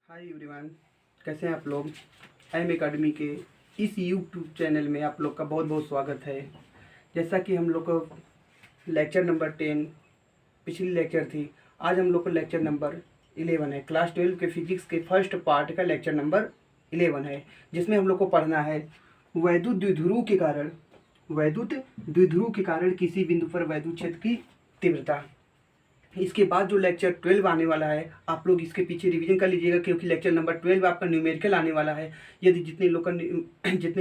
Hi everyone, कैसे हैं आप लोग। एम एकेडमी के इस यूट्यूब चैनल में आप लोग का बहुत बहुत स्वागत है। जैसा कि हम लोग को लेक्चर नंबर 10 पिछली लेक्चर थी, आज हम लोग को लेक्चर नंबर 11 है। क्लास 12 के फिजिक्स के फर्स्ट पार्ट का लेक्चर नंबर 11 है, जिसमें हम लोग को पढ़ना है वैद्युत द्विध्रुव के कारण किसी बिंदु पर वैद्युत क्षेत्र की तीव्रता। इसके बाद जो लेक्चर 12 आने वाला है, आप लोग इसके पीछे रिवीजन कर लीजिएगा, क्योंकि लेक्चर नंबर 12 आपका न्यूमेरिकल आने वाला है। यदि जितने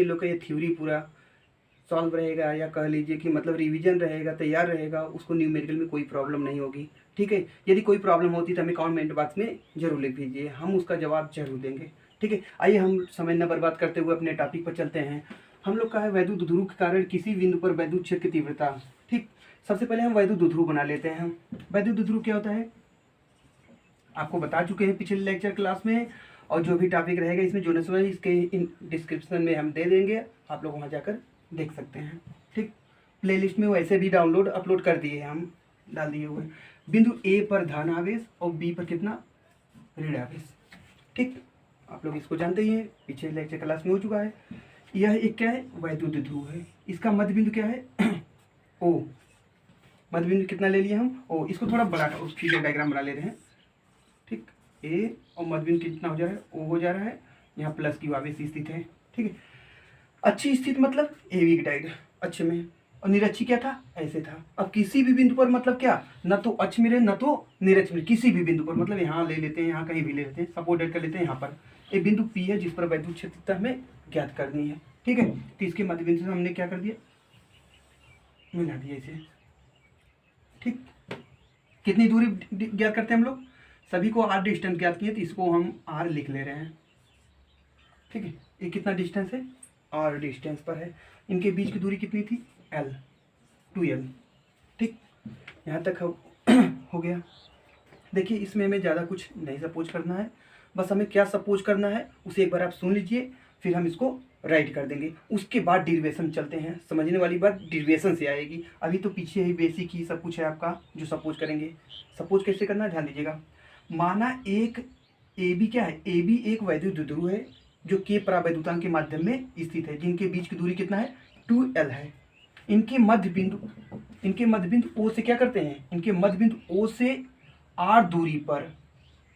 लोग का ये थ्योरी पूरा सॉल्व रहेगा, या कह लीजिए कि मतलब रिवीजन रहेगा, तैयार रहेगा, उसको न्यूमेरिकल में कोई प्रॉब्लम नहीं होगी। ठीक है, यदि कोई प्रॉब्लम होती तो हमें कमेंट बॉक्स में जरूर लिख दीजिए, हम उसका जवाब जरूर देंगे। ठीक है, आइए हम समय न बर्बाद करते हुए अपने टॉपिक पर चलते हैं। हम लोग का है वैद्युत ध्रुव के कारण किसी बिंदु पर वैद्युत क्षेत्र की तीव्रता। ठीक, सबसे पहले हम वैद्युत ध्रुव बना लेते हैं। वैद्युत ध्रुव क्या होता है आपको बता चुके हैं पिछले लेक्चर क्लास में, और जो भी टॉपिक रहेगा इसमें जो न समझ इसके डिस्क्रिप्शन में हम दे देंगे, आप लोग वहाँ जाकर देख सकते हैं। ठीक, प्लेलिस्ट में वैसे भी अपलोड कर दिए हैं, हम डाल दिए हुए। बिंदु ए पर धन आवेश और बी पर कितना ऋण आवेश। ठीक, आप लोग इसको जानते ही हैं, पिछले लेक्चर क्लास में हो चुका है। यह एक क्या है, वैद्युत ध्रुव है। इसका मध्य बिंदु क्या है ओ। मध्य बिंदु कितना ले लिए हम ओ। इसको थोड़ा बड़ा फिगर डायग्राम बना ले रहे हैं। ठीक, ए और मध्य बिंदु कितना हो जा रहा है, ओ हो जा रहा है। यहाँ प्लस की आवेश स्थित है। ठीक है, अच्छी स्थिति मतलब ए बी डायग्राम अच्छे में, और निरक्षी क्या था, ऐसे था। अब किसी भी बिंदु पर मतलब क्या, न तो अक्ष मिले न तो निरक्ष मिले, किसी भी बिंदु पर मतलब यहाँ ले लेते हैं, यहाँ कहीं भी ले लेते हैं, सपोज डेट कर लेते हैं। यहाँ पर एक बिंदु पी है जिस पर वैद्युत क्षेत्र हमें ज्ञात करनी है। ठीक है, तो इसके मध्य बिंदु से हमने क्या कर दिया, मिला दिया इसे। ठीक, कितनी दूरी ज्ञात करते हैं हम लोग, सभी को आर डिस्टेंस ज्ञात किए, तो इसको हम आर लिख ले रहे हैं। ठीक है, ये कितना डिस्टेंस है, आर डिस्टेंस पर है। इनके बीच की दूरी कितनी थी, एल, 2l। ठीक, यहाँ तक हो गया। देखिए, इसमें हमें ज़्यादा कुछ नहीं सपोज करना है, बस हमें क्या सपोज करना है उसे एक बार आप सुन लीजिए, फिर हम इसको राइट कर देंगे। उसके बाद डिरिवेशन चलते हैं। समझने वाली बात डिरिवेशन से आएगी, अभी तो पीछे ही बेसिक ही सब कुछ है आपका जो सपोज करेंगे। सपोज कैसे करना है ध्यान दीजिएगा। माना एक ए बी क्या है, ए बी एक वैद्युत द्विध्रुव है जो के परावैद्युतांक के माध्यम में स्थित है, जिनके बीच की दूरी कितना है, 2l है। इनके मध्य बिंदु ओ से क्या करते हैं, इनके मध्य बिंदु ओ से आर दूरी पर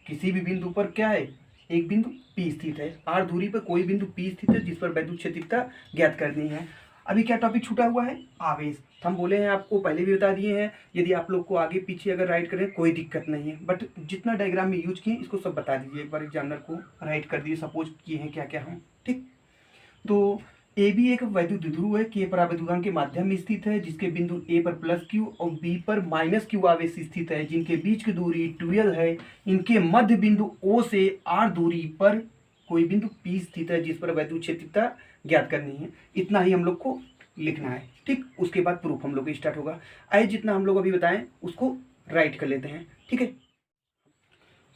किसी भी बिंदु पर क्या है, एक बिंदु P स्थित है। आर दूरी पर कोई बिंदु P स्थित है जिस पर वैद्युत क्षेत्रता ज्ञात करनी है। अभी क्या टॉपिक छूटा हुआ है, आवेश। हम बोले हैं आपको, पहले भी बता दिए हैं, यदि आप लोग को आगे पीछे अगर राइट करें कोई दिक्कत नहीं है, बट जितना डायग्राम में यूज किए इसको सब बता दीजिए एक बार, एग्जामिनर को राइट कर दीजिए सपोज किए हैं क्या क्या हम। ठीक, तो ए बी एक वैद्युत द्विध्रुव है, के परावैद्युतांक के माध्यम में स्थित है, जिसके बिंदु ए पर प्लस क्यू और बी पर माइनस क्यू आवेश स्थित है, जिनके बीच की दूरी 2l है। इनके मध्य बिंदु ओ से आर दूरी पर कोई बिंदु P स्थित है जिस पर वैद्युत क्षेत्रता ज्ञात करनी है। इतना ही हम लोग को लिखना है। ठीक, उसके बाद प्रूफ हम लोग स्टार्ट होगा। आइए जितना हम लोग अभी बताएं उसको राइट कर लेते हैं। ठीक है,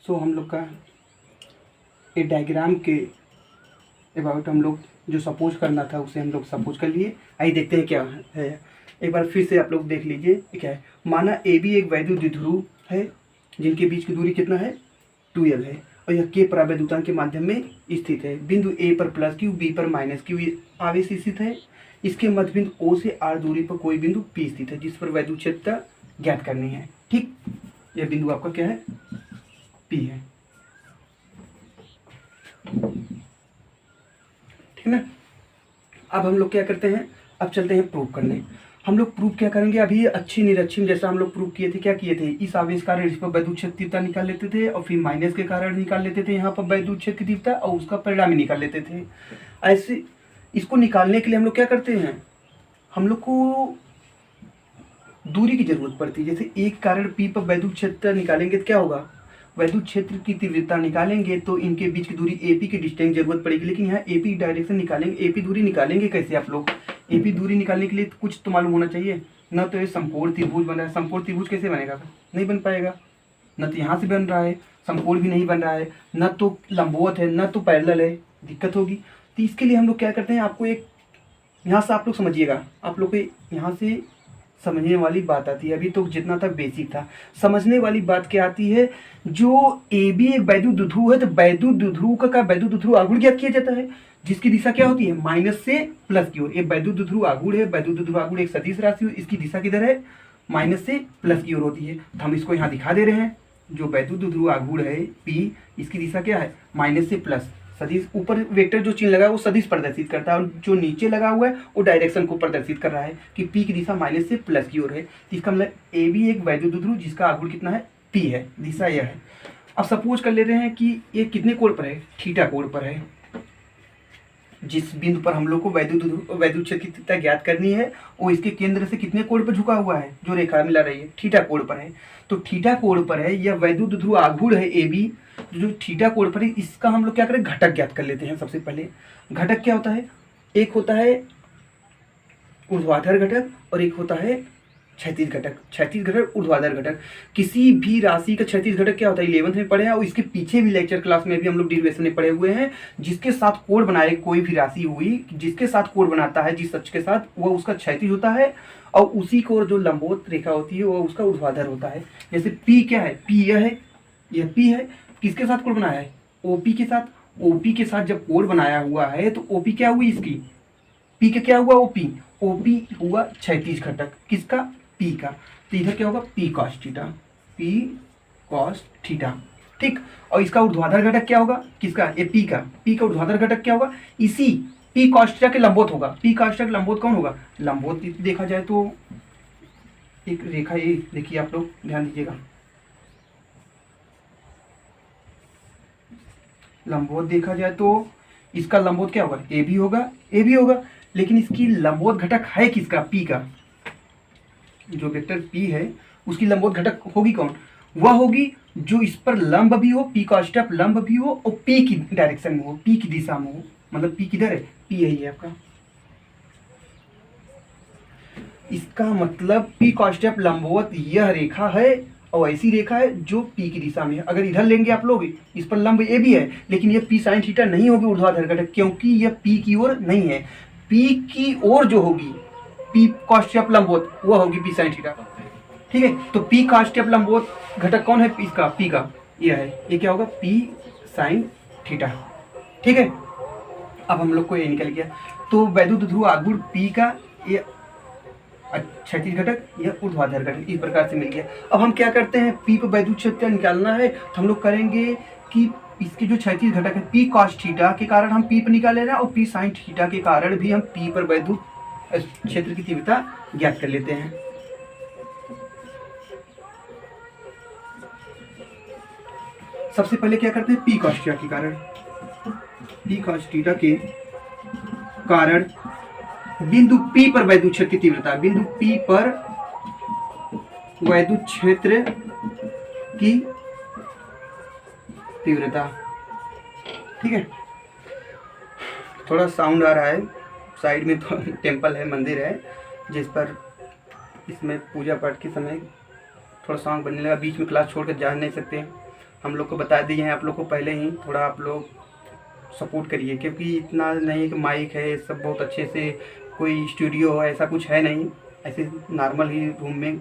सो हम लोग का ये डायग्राम के अबाउट हम लोग जो सपोज करना था उसे हम लोग सपोज कर लिए। आइए देखते हैं क्या है, एक बार फिर से आप लोग देख लीजिए क्या है। माना ए बी एक वैद्युत द्विध्रुव है जिनके बीच की दूरी कितना है, 2l है, और यह के परावैद्युतांक के माध्यम में स्थित है। बिंदु ए पर प्लस क्यू, बी पर माइनस क्यू आवेश स्थित है। इसके मध्य बिंदु ओ से आर दूरी पर कोई बिंदु P स्थित है जिस पर वैद्युत क्षेत्रता ज्ञात करनी है। ठीक, यह बिंदु आपका क्या है, P है। ठीक ना, अब हम लोग क्या करते हैं, अब चलते हैं प्रूफ करने। हम लोग प्रूफ क्या करेंगे, अभी अच्छी निरक्षी में जैसा हम लोग प्रूफ किए थे, क्या किए थे, इस आवेश कारण इस पर वैद्युत क्षेत्र तीव्रता निकाल लेते थे, और फिर माइनस के कारण निकाल लेते थे यहाँ पर वैद्युत क्षेत्र की तीव्रता, और उसका परिणामी निकाल लेते थे। ऐसे इसको निकालने के लिए हम लोग क्या करते हैं, हम लोग को दूरी की जरूरत पड़ती है। जैसे एक कारण P पर वैद्युत क्षेत्र निकालेंगे तो क्या होगा, वैद्युत क्षेत्र की तीव्रता निकालेंगे तो इनके बीच की दूरी AP की डिस्टेंस जरूरत पड़ेगी। लेकिन यहाँ AP डायरेक्शन निकालेंगे, AP दूरी निकालेंगे कैसे आप लोग, AP दूरी निकालने के लिए कुछ तो मालूम होना चाहिए ना। तो ये समकोण त्रिभुज बन रहा है, समकोण त्रिभुज कैसे बनेगा, नहीं बन पाएगा। न तो यहाँ से बन रहा है, समकोण भी नहीं बन रहा है, न तो लंबवत है, न तो पैरेलल है, दिक्कत होगी। तो इसके लिए हम लोग क्या करते हैं, आपको एक यहाँ से आप लोग समझिएगा, आप लोग को यहाँ से समझने वाली बात आती है। अभी तो जितना तक बेसिक था, समझने वाली बात क्या आती है, जो ए बी एक वैद्युत द्विध्रुव है, तो वैद्युत द्विध्रुव का वैद्युत द्विध्रुव आघूर्ण ज्ञात किया जाता है, जिसकी दिशा क्या होती है, माइनस से प्लस की ओर। ये वैद्युत द्विध्रुव आघूर्ण है, वैद्युत द्विध्रुव आघूर्ण एक सदिश राशि, इसकी दिशा किधर है, माइनस से प्लस की ओर होती है। तो हम इसको यहाँ दिखा दे रहे हैं, जो वैद्युत द्विध्रुव आघूर्ण है पी, इसकी दिशा क्या है, माइनस से प्लस। सदिश ऊपर वेक्टर जो चिन्ह लगा है वो सदिश प्रदर्शित करता है, और जो नीचे लगा हुआ है वो डायरेक्शन को प्रदर्शित कर रहा है कि पी की दिशा माइनस से प्लस की ओर है। तो इसका मतलब ए बी एक वैद्युत द्विध्रुव जिसका आघूर्ण कितना है, पी है, दिशा यह है। अब सपोज कर ले रहे हैं कि ये कितने कोण पर है, थीटा कोण पर है। जिस बिंदु पर हम लोग को वैद्युत क्षेत्र की तीव्रता ज्ञात करनी है वो इसके केंद्र से कितने कोण पर झुका हुआ है, जो रेखा मिला रही है, थीटा कोण पर है। तो थीटा कोण पर है, यह वैद्युत द्विध्रुव आघूर्ण है ए बी, जो थीटा कोण पर है, इसका हम लोग क्या करें, घटक ज्ञात कर लेते हैं। सबसे पहले घटक क्या होता है, एक होता है ऊर्ध्वाधर घटक और एक होता है क्षैतिज घटक। क्षैतिज घटक, ऊर्ध्वाधर घटक। किसी भी राशि का क्षैतिज घटक क्या होता है, 11th में पढ़े हैं, और इसके पीछे भी लेक्चर क्लास में भी हम लोग डेरिवेशन में पढ़े हुए हैं। जिसके साथ कोण बनाए, कोई भी राशि हुई जिसके साथ कोण बनाता है, जिस अक्ष के साथ, वह उसका क्षैतिज होता है, और उसी को जो लंबवत रेखा होती है वह उसका ऊर्ध्वाधर होता है। जैसे पी क्या है, पी यह है, यह पी है, किसके साथ कोण बनाया है, ओपी के साथ। ओपी के साथ जब कोण बनाया हुआ है तो ओपी क्या हुई, इसकी पी का क्या हुआ, ओपी। ओपी हुआ क्षैतिज घटक किसका, पी का। तो इधर क्या होगा, P cos theta, P cos theta, ठीक। और इसका ऊर्ध्वाधर घटक क्या होगा, किसका, ये पी का। पी का ऊर्ध्वाधर घटक क्या होगा, इसी पी कॉस थीटा के लंबवत होगा। पी कॉस थीटा के लंबवत कौन होगा, लंबवत देखा जाए तो एक रेखा, ये देखिए आप लोग ध्यान दीजिएगा, लंबवत देखा जाए तो इसका लंबवत क्या होगा, ए भी होगा, ए भी होगा, लेकिन इसकी लंबवत घटक है किसका, पी का। जो वेक्टर पी है उसकी लंबवत घटक होगी कौन, वह होगी जो इस पर लंब भी हो, पी का स्टेप लंब भी हो और पी की डायरेक्शन में हो, पी की दिशा में हो। मतलब पी किधर है, पी यही है आपका। इसका मतलब पी का स्टेप लंबवत यह रेखा है, और ऐसी रेखा है जो पी की दिशा में है। अगर इधर लेंगे आप लोग, इस पर लंब ए भी है, लेकिन यह पी साइन थीटा नहीं होगी ऊर्ध्वाधर घटक, क्योंकि यह पी की ओर नहीं है। पी की ओर जो होगी पी का स्टेप लंबवत, वह होगी पी साइन थीटा, ठीक है। तो पी का स्टेप लंबवत घटक कौन है, इसका, पी का, यह है, ये क्या होगा, पी साइन थीटा, ठीक है। अब हम लोग को ये निकल गया। तो वैद्युत ध्रुव आघूर्ण पी का, ये क्षैतिज घटक, यह ऊर्ध्वाधर घटक, इस प्रकार से मिल गया। अब हम क्या करते हैं, पी पर वैद्युत क्षेत्र निकालना है तो हम लोग करेंगे कि इसके जो क्षैतिज घटक है पी कॉस थीटा के कारण हम पी पर निकाले रहे हैं, और पी साइन थीटा के कारण भी हम पी पर वैद्युत क्षेत्र की तीव्रता ज्ञात कर लेते हैं। सबसे पहले क्या करते हैं, पी कॉस थीटा के कारण, पी कॉस थीटा के कारण बिंदु P पर वैद्युत क्षेत्र की तीव्रता, बिंदु P पर वैद्युत क्षेत्र की तीव्रता, ठीक है। थोड़ा साउंड आ रहा है, साइड में तो टेम्पल है, मंदिर है, जिस पर इसमें पूजा पाठ के समय थोड़ा साउंड बनने लगा। बीच में क्लास छोड़कर जा नहीं सकते, हम लोग को बता दिए हैं आप लोग को पहले ही। थोड़ा आप लोग सपोर्ट करिए, क्योंकि इतना नहीं कि माइक है सब बहुत अच्छे से, कोई स्टूडियो हो, ऐसा कुछ है नहीं, ऐसे नॉर्मल ही रूम में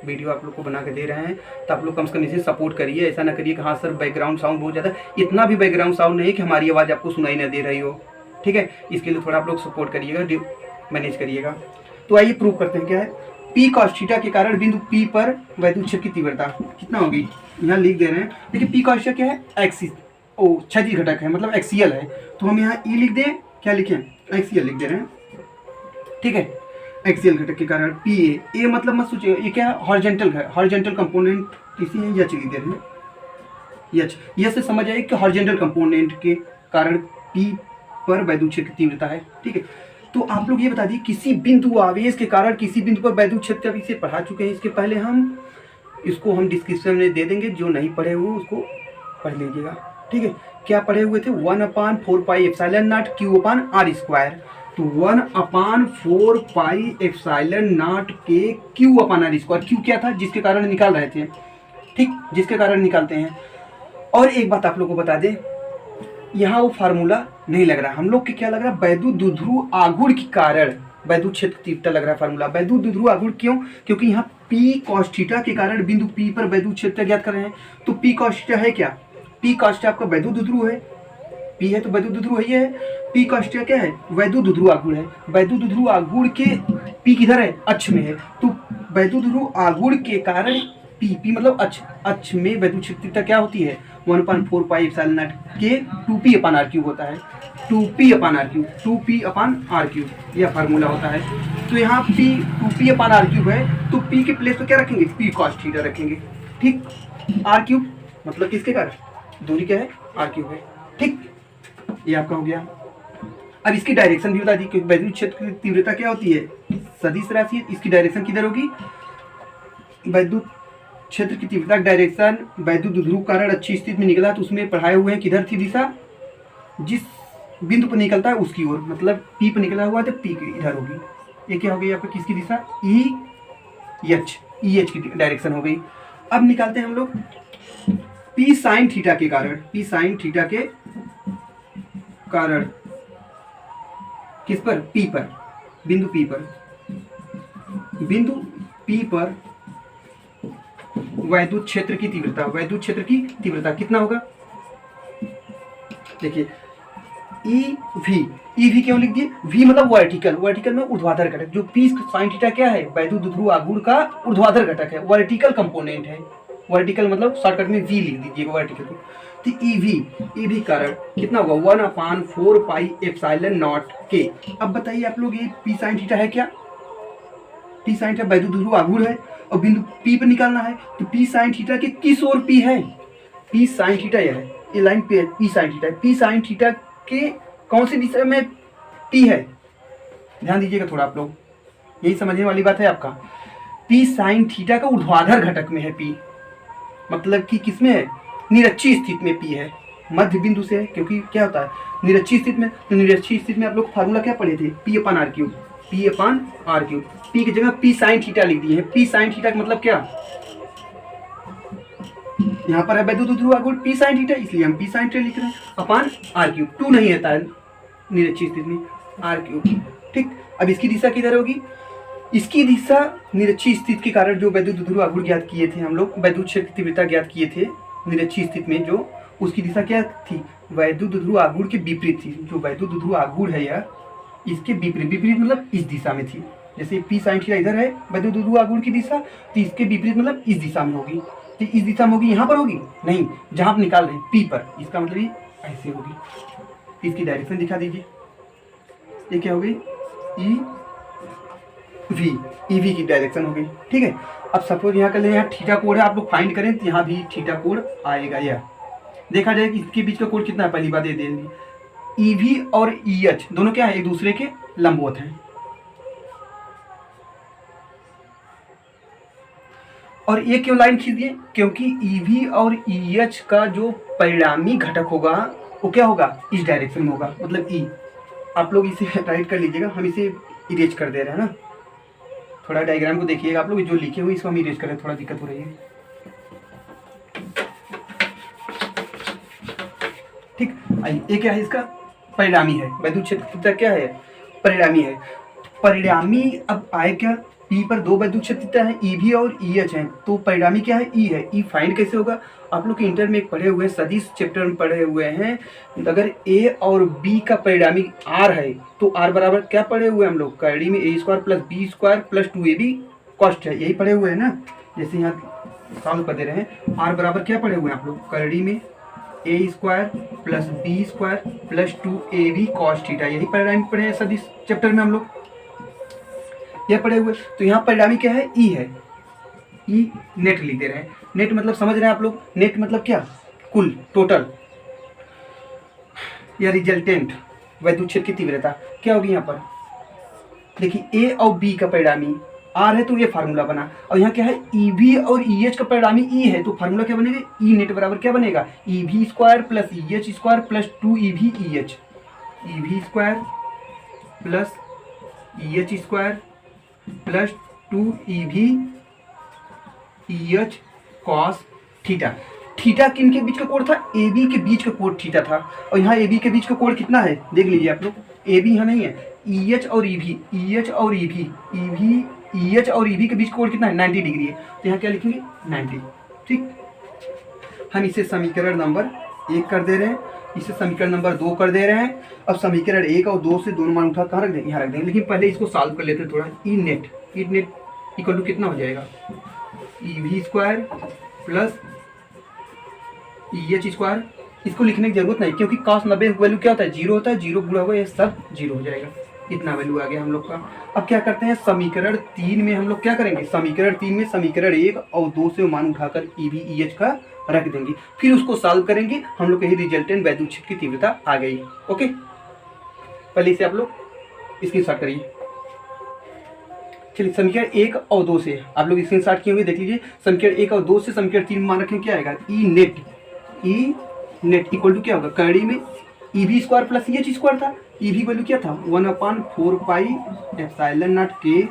वीडियो आप लोग को बना के दे रहे हैं। तो आप लोग कम से कम इसे सपोर्ट करिए, ऐसा ना करिए कि हाँ सर बैकग्राउंड साउंड बहुत ज़्यादा, इतना भी बैकग्राउंड साउंड नहीं कि हमारी आवाज़ आपको सुनाई ना दे रही हो, ठीक है। इसके लिए थोड़ा आप लोग सपोर्ट करिएगा, मैनेज करिएगा। तो आइए प्रूव करते हैं क्या है। पी कॉस थीटा के कारण बिंदु P पर वैद्युत क्षेत्र की तीव्रता कितना होगी, यहाँ लिख दे रहे हैं। देखिए पी कॉस थीटा क्या है, एक्सिस, ओ क्षैतिज घटक है, मतलब एक्सियल है, तो हम यहाँ ई लिख दें, क्या लिखें, एक्सियल लिख दे रहे हैं, ठीक है। एक्सियल घटक के कारण पी ए मतलब मत सोचिए, ये क्या है, हॉरिजॉन्टल है, हॉरिजॉन्टल कंपोनेंट इसी है, यच लिख दे रहे हैं, यच। यह से समझ आए कि हॉरिजॉन्टल कंपोनेंट के कारण पी पर वैद्युत क्षेत्र की तीव्रता है, ठीक है। तो आप लोग ये बता दिए, किसी बिंदु आवेश के कारण किसी बिंदु पर वैद्युत क्षेत्र, अभी से पढ़ा चुके हैं इसके पहले, हम इसको हम डिस्क्रिप्शन में दे देंगे, जो नहीं पढ़े हुए उसको पढ़ लीजिएगा, ठीक है। क्या पढ़े हुए थे, 1/4 pi epsilon not Q upon R square. तो 1/4 पाई एप्सिलॉन नॉट के Q upon R square, Q क्या था, जिसके कारण निकाल रहे थे, ठीक, जिसके कारण निकालते हैं। और एक बात आप लोग को बता दें, यहाँ वो फार्मूला नहीं लग रहा, हम लोग के क्या लग रहा है, वैद्युत द्विध्रुव आघूर्ण के कारण, वैद्युत क्षेत्र तीव्रता लग रहा है फार्मूला। वैद्युत द्विध्रुव आघूर्ण क्यों? क्योंकि यहाँ P cos थीटा के कारण बिंदु P पर वैद्युत क्षेत्र ज्ञात कर रहे हैं। तो P cos थीटा है क्या? P cos थीटा आपका वैद्युत द्विध्रुव है, P है तो वैद्युत द्विध्रुव है, ये है। P cos थीटा क्या है? वैद्युत द्विध्रुव आघूर्ण है। वैद्युत द्विध्रुव आघूर्ण के P किधर है? अक्ष में है, तो वैद्युत द्विध्रुव आघूर्ण के कारण P मतलब अक्ष में वैद्युत क्षेत्र तीव्रता क्या होती है? 1/4 पाई एप्सिलॉन नॉट के 2p/r³ होता है। 2p/r³, 2p/r³ यह फार्मूला होता है। तो यहाँ P 2p/r³ है, तो P के प्लेस पे क्या रखेंगे? P cos थीटा रखेंगे, ठीक। r³ मतलब किसके कारण? दूरी क्या है? r³ है, ठीक। ये आपका हो गया। अब इसकी डायरेक्शन भी बता दी, क्योंकि वैद्युत क्षेत्र की तीव्रता क्या होती है? सदिश राशि है, इसकी डायरेक्शन किधर होगी? वैद्युत क्षेत्र की तीव्रता डायरेक्शन वैद्युत द्विध्रुव कारण अच्छी स्थिति में निकला, तो उसमें पढ़ाए हुए हैं किधर थी दिशा? जिस बिंदु पर निकलता है उसकी ओर, मतलब P पर निकला हुआ है तो P की इधर होगी। ये क्या हो गई आपका? किसकी दिशा? EH की डायरेक्शन हो गई। अब निकालते हैं हम लोग P sin थीटा के कारण। P sin थीटा के कारण किस पर? P पर, बिंदु P पर। बिंदु P पर वैद्युत क्षेत्र की तीव्रता, वैद्युत क्षेत्र की तीव्रता कितना होगा? देखिए EV क्यों लिख दिए? V मतलब वर्टिकल, वर्टिकल में ऊर्ध्वाधर घटक। जो P sin थीटा क्या है? वैद्युत द्विध्रुव आघूर्ण का ऊर्ध्वाधर घटक है, वर्टिकल कंपोनेंट है। वर्टिकल मतलब शॉर्टकट में V लिख दीजिएगा वर्टिकल को। तो EV कारण कितना होगा? 1/4 पाई एप्सिलॉन नॉट के। अब बताइए आप लोग, ये P sin थीटा है क्या? P sin थीटा वैद्युत द्विध्रुव आघूर्ण है और बिंदु P पर निकालना है, तो P sin थीटा के किस ओर P है? P sin थीटा यह है, ये लाइन पे है P sin theta. P sin theta के कौन सी दिशा में P है? ध्यान दीजिएगा थोड़ा आप लोग, यही समझने वाली बात है आपका। P sin थीटा का ऊर्ध्वाधर घटक में है P, मतलब कि किसमें है? निरक्षीय स्थिति में P है, मध्य बिंदु से है। क्योंकि क्या होता है निरक्षीय स्थिति में? तो निरक्षीय स्थिति में आप लोग फार्मूला क्या पढ़े थे? P/r³। P/r³ P की जगह P sin थीटा लिख दिए हैं। P sin थीटा का मतलब क्या? यहाँ पर है वैद्युत द्विध्रुव आघूर्ण P sin थीटा, इसलिए हम P sin थीटा लिख रहे हैं अपान r³। 2 नहीं आता है निरक्षीय स्थिति में, r³, ठीक। अब इसकी दिशा किधर होगी? इसकी दिशा निरक्षीय स्थिति के कारण जो वैद्युत द्विध्रुव आघूर्ण ज्ञात किए थे हम लोग, वैद्युत क्षेत्र तीव्रता ज्ञात किए थे निरक्षीय स्थिति में, जो उसकी दिशा क्या थी? वैद्युत द्विध्रुव आघूर्ण के विपरीत थी। जो वैद्युत द्विध्रुव आघूर्ण है यह इसके विपरीत, विपरीत मतलब इस दिशा में थी। जैसे P sin थीटा इधर है वैद्युत द्विध्रुव आघूर्ण की दिशा, तो इसके विपरीत मतलब इस दिशा में होगी। तो इस दिशा में होगी, यहाँ पर होगी नहीं, जहाँ आप निकाल रहे हैं P पर, इसका मतलब ये ऐसे होगी। इसकी डायरेक्शन दिखा दीजिए, ये क्या हो गई? EV की डायरेक्शन हो गई, ठीक है। अब सपोज यहाँ कर ले, यहाँ थीटा कोड है, आप लोग फाइंड करें तो यहाँ भी थीटा कोड आएगा। यह देखा जाए कि इसके बीच का कोड कितना है, पहली बात ये दे देंगे। EV और EH दोनों क्या है? एक दूसरे के लंबवत हैं। और ये क्यों लाइन खींच दिए? क्योंकि EV और EH का जो परिणामी घटक होगा वो क्या होगा? इस डायरेक्शन में होगा, मतलब E। आप लोग इसे राइट कर लीजिएगा, हम इसे इरेज कर दे रहे हैं ना। थोड़ा डायग्राम को देखिएगा आप लोग, जो लिखे हुए इसको हम इरेज करें, थोड़ा दिक्कत हो रही है, ठीक। ये क्या है? इसका परिणामी है। वैद्युत क्षेत्र क्या है? परिणामी है। परिणामी अब आए क्या? P पर 2 वैद्युत क्षेत्र है, EV और EH है, तो परिणामी क्या है? E है। E फाइंड कैसे होगा? आप लोग के इंटर में पढ़े हुए सदिश चैप्टर में पढ़े हुए हैं, अगर A और B का परिणामी R है तो R बराबर क्या पढ़े हुए हम लोग? करड़ी में A² + B² + 2AB कॉस्ट है, यही पढ़े हुए हैं ना। जैसे यहाँ सॉल्व कर दे रहे हैं, R बराबर क्या पढ़े हुए हैं आप लोग? करड़ी में A² + B² + 2AB cos theta, यही परिणामी पढ़े हैं सदिश चैप्टर में हम लोग, यह पढ़े हुए। तो यहाँ परिणामी क्या है? E है। E नेट लिख दे रहे हैं। नेट मतलब समझ रहे हैं आप लोग? नेट मतलब क्या? कुल, टोटल, या रिजल्टेंट वैद्युत क्षेत्र की तीव्रता क्या होगी यहाँ पर? देखिए A और B का परिणामी R है तो ये फार्मूला बना, और यहाँ क्या है? EV और EH का परिणामी E है, तो फार्मूला क्या बनेगा? E नेट बराबर क्या बनेगा? EV² + EH² + 2EV EH, EV² + EH² + 2EV EH cos theta. Theta किन के बीच का कोण था, ए बी के बीच का कोण थीटा था। और यहाँ ए बी के बीच का कोण कितना है देख लीजिए आप लोग, ए बी यहाँ नहीं है, ई एच और ई भी, ई एच और ई भी, ई भी, ई एच और ई भी के बीच कोण कितना है 90 डिग्री है। तो यहाँ क्या लिखेंगे 90। ठीक, हम इसे समीकरण नंबर 1 कर दे रहे हैं, इसे समीकरण नंबर 2 कर दे रहे हैं। अब समीकरण 1 और 2 से दोनों मान उठा कहाँ रख देंगे, यहाँ रख देंगे। लेकिन पहले इसको सॉल्व कर लेते हैं थोड़ा। ई नेट इक्वल टू कितना हो जाएगा, ई V square plus E H square. इसको लिखने की जरूरत नहीं क्योंकि cos 90 वैल्यू क्या होता है, 0 होता है, 0 गुणा होगा ये सब 0 हो जाएगा। इतना वैल्यू आ गया हम लोग का। अब क्या करते हैं, समीकरण 3 में हम लोग क्या करेंगे, समीकरण 3 में समीकरण 1 और 2 से मान उठाकर ई वी ई एच का रख देंगे, फिर उसको सॉल्व करेंगे। हम लोग यही रिजल्टेंट वैद्युत क्षेत्र की तीव्रता आ गई। ओके, पहले इसे आप लोग स्क्रीनशॉट करिए। चलिए समीकरण 1 और 2 से आप लोग स्क्रीनशॉट किए होंगे, देख लीजिए। समीकरण 1 और 2 से समीकरण 3 मान रखें, क्या आएगा, ई नेट इक्वल टू क्या होगा, कड़ी में E V square plus E H square था। ई वी वैल्यू क्या था 1/4 पाई एप्सिलॉन नॉट के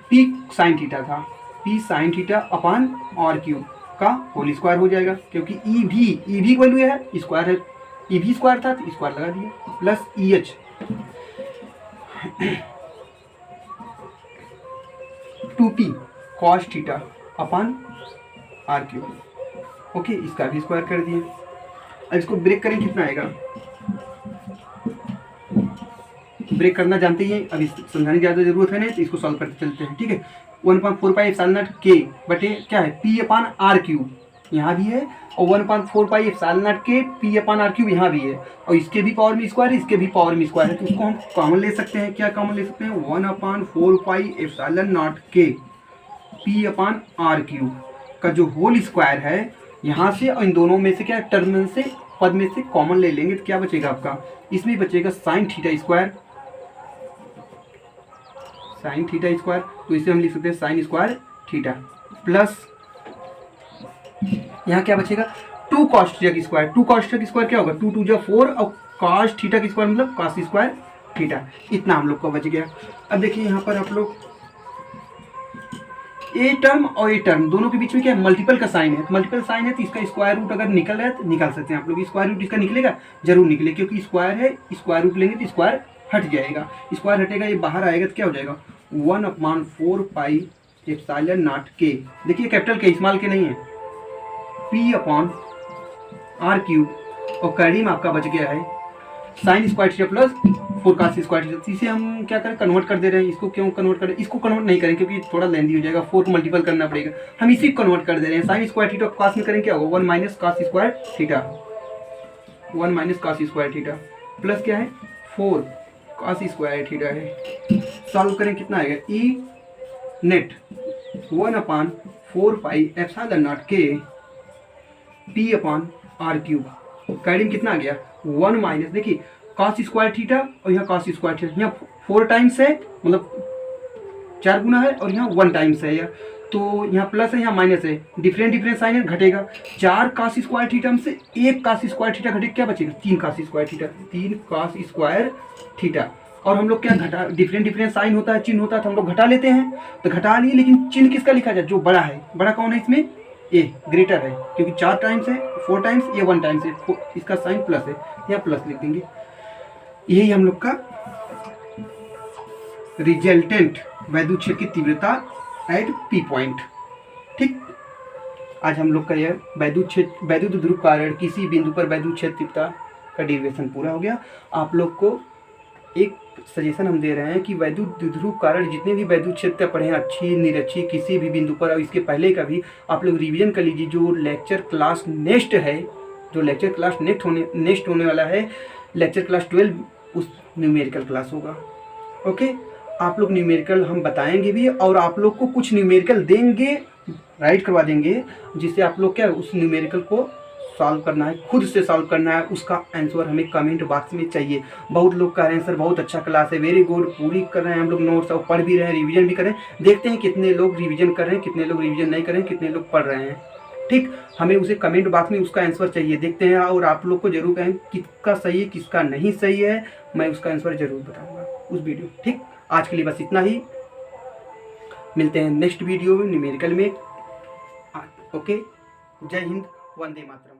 पी साइन थीटा था, P sine theta upon R cube का होल स्क्वायर हो जाएगा, क्योंकि ई वी वैल्यू है, स्क्वायर है, ई वी स्क्वायर था तो स्क्वायर लगा दिया, plus E H 2p cos theta upon R cube. Okay, इसका भी स्क्वायर कर दिए। अब इसको ब्रेक करें, कितना आएगा, ब्रेक करना जानते ही हैं, अभी समझाने की ज़्यादा जरूरत है नहीं, तो इसको सॉल्व करते चलते हैं। ठीक है, 1/4 पाई एप्सिलॉन नॉट के बटे क्या है, पी अपान आर क्यूब यहाँ भी है, और 1/4 पाई एप्सिलॉन नॉट के पी अपान आर क्यूब यहाँ भी है, और इसके भी पावर में स्क्वायर है, इसके भी पावर में स्क्वायर है, तो इसको हम कॉमन ले सकते हैं। क्या कॉमन ले सकते हैं, 1/4 पाई एप्सिलॉन नॉट के पी अपान आर क्यूब का जो होल स्क्वायर है यहाँ से, और इन दोनों में से क्या टर्म से पद में से कॉमन ले लेंगे, तो क्या बचेगा आपका, इसमें बचेगा sine theta square, sine theta square. तो इसे हम लिख सकते हैं साइन स्क्वायर थीटा प्लस यहाँ क्या बचेगा 2 कॉस थीटा की स्क्वायर। 2 कॉस थीटा की स्क्वायर क्या होगा, 2 2 जा 4 और कॉस थीटा की स्क्वायर मतलब कॉस स्क्वायर थीटा। इतना हम लोग को बच गया। अब देखिए यहाँ पर आप लोग ए टर्म और ए टर्म दोनों के बीच में क्या है, मल्टीपल का साइन है, मल्टीपल साइन है तो इसका स्क्वायर रूट अगर निकल रहा है तो निकाल सकते हैं आप लोग। स्क्वायर रूट इसका निकलेगा, जरूर निकले, क्योंकि स्क्वायर है, स्क्वायर रूट लेंगे तो स्क्वायर हट जाएगा, स्क्वायर हटेगा, ये बाहर आएगा तो क्या हो जाएगा 1/4 पाई एप्सिलॉन नॉट के, देखिए कैपिटल के स्मॉल के नहीं है, पी अपान आर क्यूब, और कड़ी में आपका बच गया है sine square theta plus 4 cos square theta. इसे हम क्या करें, कन्वर्ट कर दे रहे हैं। इसको क्यों कन्वर्ट करें, इसको कन्वर्ट नहीं करें क्योंकि थोड़ा लेंदी हो जाएगा, 4 को मल्टीपल करना पड़ेगा, हम इसी को कन्वर्ट कर दे रहे हैं। साइन स्क्वायर थीटा कॉस में करें क्या होगा, 1 minus cos square theta, 1 minus cos square theta plus क्या है 4 कॉस स्क्वायर थीटा है। सॉल्व करें कितना आएगा, E net 1/4 pi epsilon not के पी अपान आर क्यूब, कड़ी में कितना आ गया 1 माइनस, देखिए कॉस स्क्वायर थीटा और यहाँ कॉस स्क्वायर थीटा, यहाँ 4 टाइम्स है मतलब 4 गुना है, और यहाँ 1 टाइम्स है, तो यहाँ प्लस है यहाँ माइनस है, डिफरेंट साइन है, घटेगा। 4 कॉस स्क्वायर थीटा में से 1 कॉस स्क्वायर थीटा घटेगा, क्या बचेगा 3 cos square theta, 3 cos square theta. और हम लोग क्या घटा, डिफरेंट साइन होता है, चिन्ह होता है, तो हम लोग घटा लेते हैं, तो घटा लिए, लेकिन चिन्ह किसका लिखा जाए, जो बड़ा है, बड़ा कौन है इसमें, ए ग्रेटर है, क्योंकि 4 टाइम्स है, 4 टाइम्स, ये 1 टाइम्स है, इसका साइन प्लस है, यहाँ प्लस लिख देंगे। यही हम लोग का रिजल्टेंट वैद्युत क्षेत्र की तीव्रता एट पी पॉइंट। ठीक, आज हम लोग का यह वैद्युत ध्रुव कारण किसी बिंदु पर वैद्युत क्षेत्र तीव्रता का डेरिवेशन पूरा हो गया। आप लोग को एक सजेशन हम दे रहे हैं कि वैद्युत ध्रुव कारण जितने भी वैद्युत क्षेत्र पढ़े, अच्छी निरक्षी किसी भी बिंदु पर, और इसके पहले का भी आप लोग रिवीजन कर लीजिए। जो लेक्चर क्लास नेक्स्ट है, जो लेक्चर क्लास नेक्स्ट होने वाला है, लेक्चर क्लास 12, उस न्यूमेरिकल क्लास होगा। ओके, आप लोग न्यूमेरिकल हम बताएंगे भी, और आप लोग को कुछ न्यूमेरिकल देंगे, राइट करवा देंगे, जिससे आप लोग क्या उस न्यूमेरिकल को सॉल्व करना है, खुद से सॉल्व करना है, उसका आंसर हमें कमेंट बॉक्स में चाहिए। बहुत लोग कह रहे हैं सर बहुत अच्छा क्लास है, वेरी गुड, पूरी कर रहे हैं हम लोग नोट्स, और पढ़ भी रहे हैं, रिवीजन भी कर रहे हैं। देखते हैं कितने लोग रिवीजन कर रहे हैं, कितने लोग रिवीजन नहीं कर रहे हैं, कितने लोग पढ़ रहे हैं। ठीक, हमें उसे कमेंट बॉक्स में उसका आंसर चाहिए, देखते हैं। और आप लोग को जरूर कहें किसका सही है किसका नहीं सही है, मैं उसका आंसर जरूर बताऊंगा उस वीडियो। ठीक, आज के लिए बस इतना ही, मिलते हैं नेक्स्ट वीडियो में न्यूमेरिकल में। ओके। जय हिंद, वंदे मातरम।